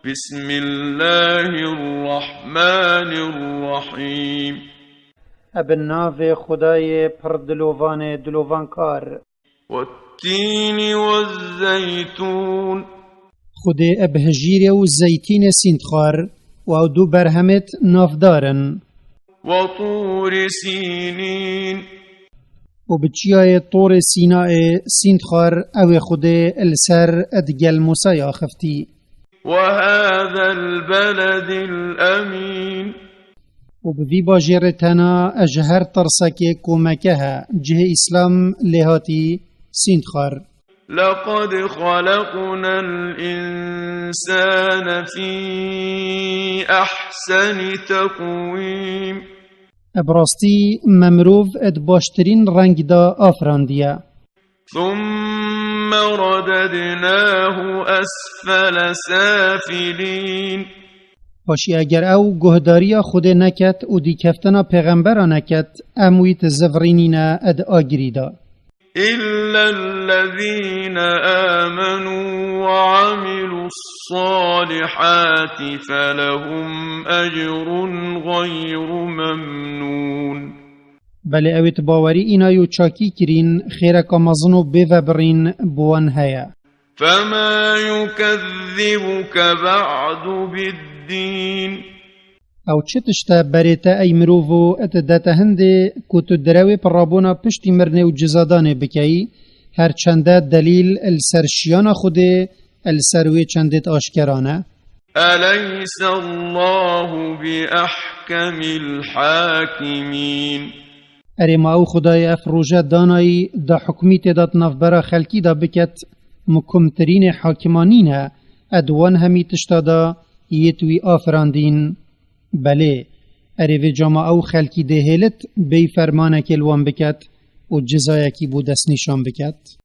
بسم الله الرحمن الرحيم ابن ناف خدای پر دلوان کار والتين والزيتون خدای ابهجیر و زیتین سیندخار و دو برهمت نافدارن وطور سينين و بچیای طور سیناء سیندخار او خدای السر ادگل موسى خفتی وهذا البلد الأمين و بوی باجرتنا اجهر ترسک کومکها جه اسلام لهاتی سیندخار لقد خلقنا الإنسان في أحسن تقويم ابراستی ممروف اد باشترین رنگ دا آفراندیا ثم رددناه أسفل سافلين پاشی اگر او گهداریا خود نکت و دی کفتنا پیغمبرا نکت امویت زفرینینا اد آگریدا إلا الذين آمنوا وعملوا الصالحات فلهم أجر غير ممنون بله اویت باوری اینایو چاکی کرین خیرک مزنو بیوبرین بوان هیا فما يكذبك بعد بالدين او چه تشتا بریتا ای مروفو ات داتا هنده کتو دراوی پرابونا پشتی مرنه و جزادانه بکی هر چنده دلیل السرشیان خوده السروی چندت آشکرانه أليس الله بأحكم الحاكمين اری ما او خدای افروجه دانایی دا حکمی تداد نفبرا خلکی دا بکت مکمترین حاکمانینه ادوان همی تشتادا یتوی آفراندین بله اری و جامعه او خلکی دهیلت بی فرمانه کلوان بکت و جزایکی بودست نشان بکت